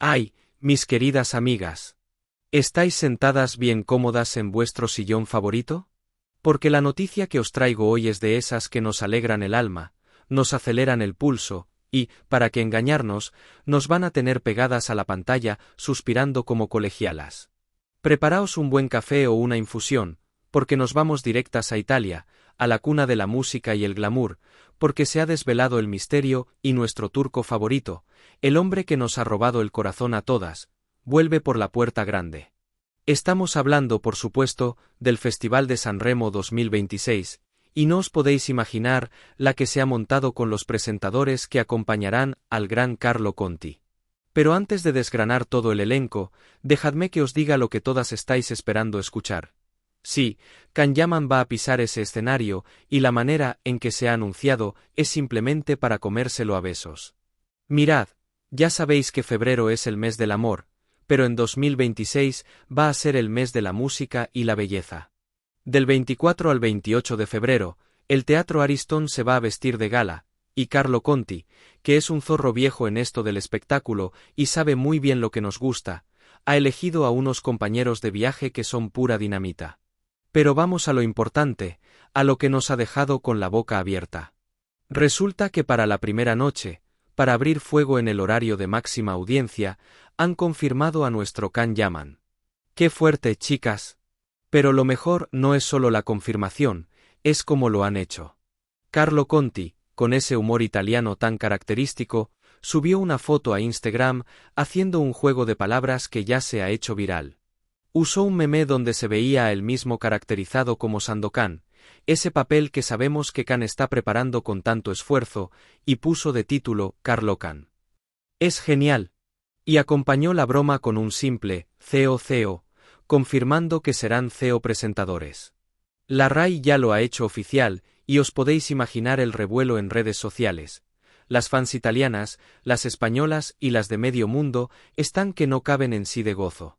Ay, mis queridas amigas. ¿Estáis sentadas bien cómodas en vuestro sillón favorito? Porque la noticia que os traigo hoy es de esas que nos alegran el alma, nos aceleran el pulso, y, para que engañarnos, nos van a tener pegadas a la pantalla, suspirando como colegialas. Preparaos un buen café o una infusión, porque nos vamos directas a Italia, a la cuna de la música y el glamour, porque se ha desvelado el misterio y nuestro turco favorito, el hombre que nos ha robado el corazón a todas, vuelve por la puerta grande. Estamos hablando, por supuesto, del Festival de Sanremo 2026, y no os podéis imaginar la que se ha montado con los presentadores que acompañarán al gran Carlo Conti. Pero antes de desgranar todo el elenco, dejadme que os diga lo que todas estáis esperando escuchar. Sí, Can Yaman va a pisar ese escenario, y la manera en que se ha anunciado es simplemente para comérselo a besos. Mirad, ya sabéis que febrero es el mes del amor, pero en 2026 va a ser el mes de la música y la belleza. Del 24 al 28 de febrero, el Teatro Ariston se va a vestir de gala, y Carlo Conti, que es un zorro viejo en esto del espectáculo y sabe muy bien lo que nos gusta, ha elegido a unos compañeros de viaje que son pura dinamita. Pero vamos a lo importante, a lo que nos ha dejado con la boca abierta. Resulta que para la primera noche, para abrir fuego en el horario de máxima audiencia, han confirmado a nuestro Can Yaman. ¡Qué fuerte, chicas! Pero lo mejor no es solo la confirmación, es cómo lo han hecho. Carlo Conti, con ese humor italiano tan característico, subió una foto a Instagram haciendo un juego de palabras que ya se ha hecho viral. Usó un meme donde se veía a él mismo caracterizado como Sandokan, ese papel que sabemos que Can está preparando con tanto esfuerzo, y puso de título Carlo Can. Es genial. Y acompañó la broma con un simple CEO, confirmando que serán CEO presentadores. La RAI ya lo ha hecho oficial, y os podéis imaginar el revuelo en redes sociales. Las fans italianas, las españolas y las de medio mundo están que no caben en sí de gozo.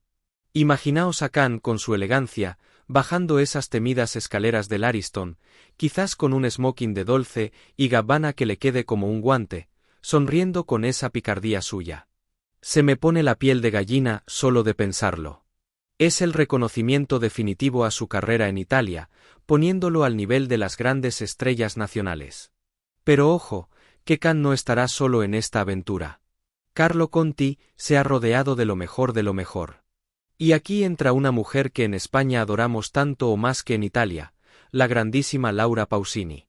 Imaginaos a Can con su elegancia, bajando esas temidas escaleras del Ariston, quizás con un smoking de Dolce y Gabbana que le quede como un guante, sonriendo con esa picardía suya. Se me pone la piel de gallina solo de pensarlo. Es el reconocimiento definitivo a su carrera en Italia, poniéndolo al nivel de las grandes estrellas nacionales. Pero ojo, que Can no estará solo en esta aventura. Carlo Conti se ha rodeado de lo mejor de lo mejor. Y aquí entra una mujer que en España adoramos tanto o más que en Italia, la grandísima Laura Pausini.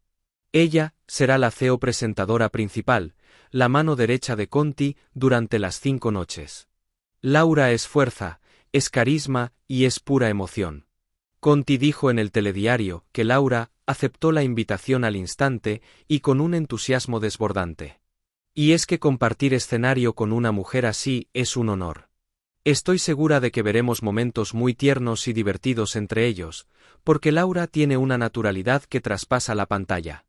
Ella será la CEO presentadora principal, la mano derecha de Conti durante las 5 noches. Laura es fuerza, es carisma y es pura emoción. Conti dijo en el telediario que Laura aceptó la invitación al instante y con un entusiasmo desbordante. Y es que compartir escenario con una mujer así es un honor. Estoy segura de que veremos momentos muy tiernos y divertidos entre ellos, porque Laura tiene una naturalidad que traspasa la pantalla.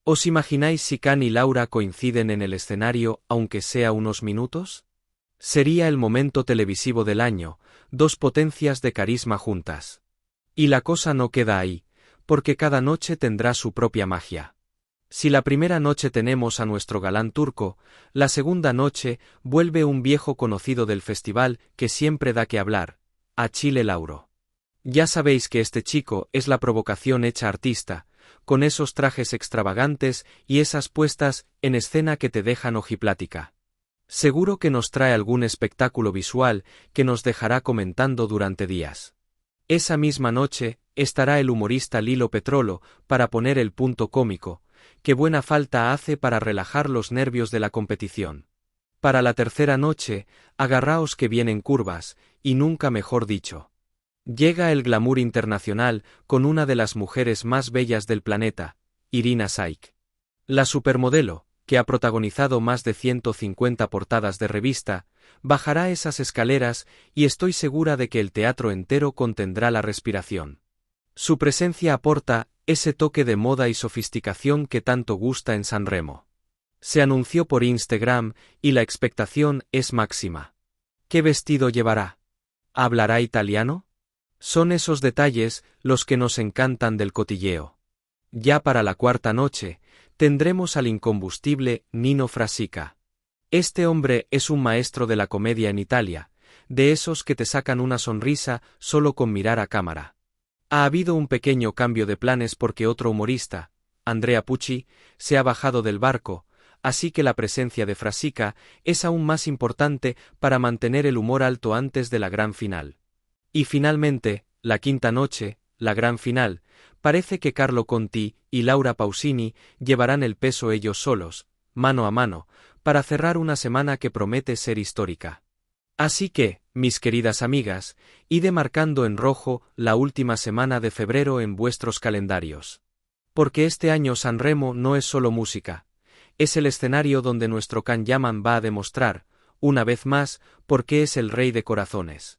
¿Os imagináis si Can y Laura coinciden en el escenario, aunque sea unos minutos? Sería el momento televisivo del año, dos potencias de carisma juntas. Y la cosa no queda ahí, porque cada noche tendrá su propia magia. Si la primera noche tenemos a nuestro galán turco, la segunda noche vuelve un viejo conocido del festival que siempre da que hablar, Achille Lauro. Ya sabéis que este chico es la provocación hecha artista, con esos trajes extravagantes y esas puestas en escena que te dejan ojiplática. Seguro que nos trae algún espectáculo visual que nos dejará comentando durante días. Esa misma noche estará el humorista Lilo Petrolo para poner el punto cómico, que buena falta hace para relajar los nervios de la competición. Para la tercera noche, agarraos que vienen curvas, y nunca mejor dicho. Llega el glamour internacional con una de las mujeres más bellas del planeta, Irina Shayk. La supermodelo, que ha protagonizado más de 150 portadas de revista, bajará esas escaleras y estoy segura de que el teatro entero contendrá la respiración. Su presencia aporta ese toque de moda y sofisticación que tanto gusta en Sanremo. Se anunció por Instagram y la expectación es máxima. ¿Qué vestido llevará? ¿Hablará italiano? Son esos detalles los que nos encantan del cotilleo. Ya para la cuarta noche, tendremos al incombustible Nino Frasica. Este hombre es un maestro de la comedia en Italia, de esos que te sacan una sonrisa solo con mirar a cámara. Ha habido un pequeño cambio de planes porque otro humorista, Andrea Pucci, se ha bajado del barco, así que la presencia de Frasica es aún más importante para mantener el humor alto antes de la gran final. Y finalmente, la quinta noche, la gran final, parece que Carlo Conti y Laura Pausini llevarán el peso ellos solos, mano a mano, para cerrar una semana que promete ser histórica. Así que, mis queridas amigas, id marcando en rojo la última semana de febrero en vuestros calendarios. Porque este año San Remo no es solo música, es el escenario donde nuestro Can Yaman va a demostrar, una vez más, por qué es el rey de corazones.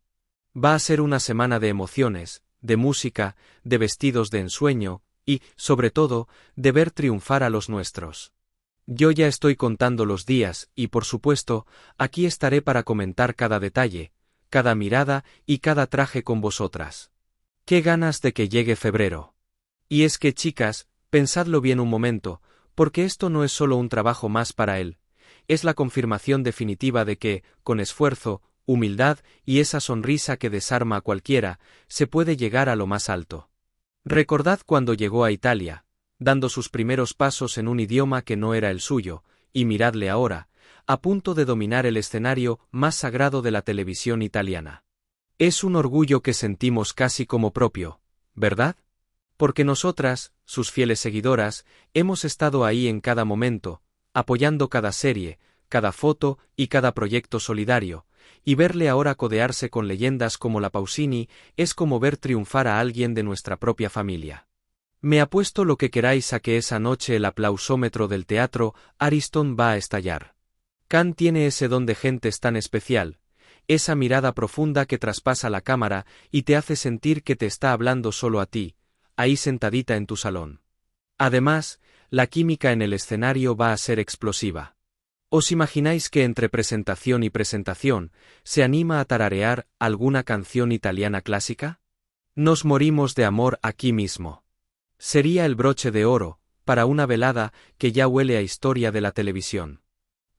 Va a ser una semana de emociones, de música, de vestidos de ensueño, y, sobre todo, de ver triunfar a los nuestros. Yo ya estoy contando los días y, por supuesto, aquí estaré para comentar cada detalle, cada mirada y cada traje con vosotras. ¡Qué ganas de que llegue febrero! Y es que, chicas, pensadlo bien un momento, porque esto no es solo un trabajo más para él, es la confirmación definitiva de que, con esfuerzo, humildad y esa sonrisa que desarma a cualquiera, se puede llegar a lo más alto. Recordad cuando llegó a Italia, dando sus primeros pasos en un idioma que no era el suyo, y miradle ahora, a punto de dominar el escenario más sagrado de la televisión italiana. Es un orgullo que sentimos casi como propio, ¿verdad? Porque nosotras, sus fieles seguidoras, hemos estado ahí en cada momento, apoyando cada serie, cada foto y cada proyecto solidario, y verle ahora codearse con leyendas como la Pausini es como ver triunfar a alguien de nuestra propia familia. Me apuesto lo que queráis a que esa noche el aplausómetro del teatro Ariston va a estallar. Can tiene ese don de gentes tan especial, esa mirada profunda que traspasa la cámara y te hace sentir que te está hablando solo a ti, ahí sentadita en tu salón. Además, la química en el escenario va a ser explosiva. ¿Os imagináis que entre presentación y presentación se anima a tararear alguna canción italiana clásica? Nos morimos de amor aquí mismo. Sería el broche de oro, para una velada que ya huele a historia de la televisión.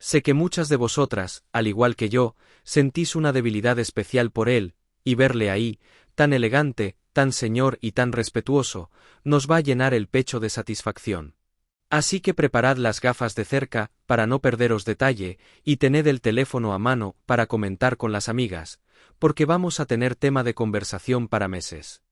Sé que muchas de vosotras, al igual que yo, sentís una debilidad especial por él, y verle ahí, tan elegante, tan señor y tan respetuoso, nos va a llenar el pecho de satisfacción. Así que preparad las gafas de cerca, para no perderos detalle, y tened el teléfono a mano para comentar con las amigas, porque vamos a tener tema de conversación para meses.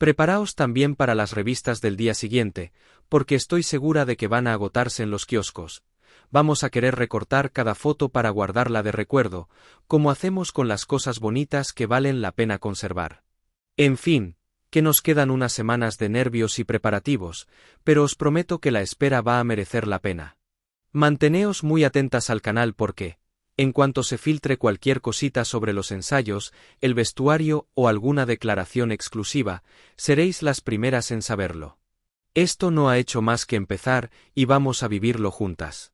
Preparaos también para las revistas del día siguiente, porque estoy segura de que van a agotarse en los kioscos. Vamos a querer recortar cada foto para guardarla de recuerdo, como hacemos con las cosas bonitas que valen la pena conservar. En fin, que nos quedan unas semanas de nervios y preparativos, pero os prometo que la espera va a merecer la pena. Manteneos muy atentas al canal porque, en cuanto se filtre cualquier cosita sobre los ensayos, el vestuario o alguna declaración exclusiva, seréis las primeras en saberlo. Esto no ha hecho más que empezar y vamos a vivirlo juntas.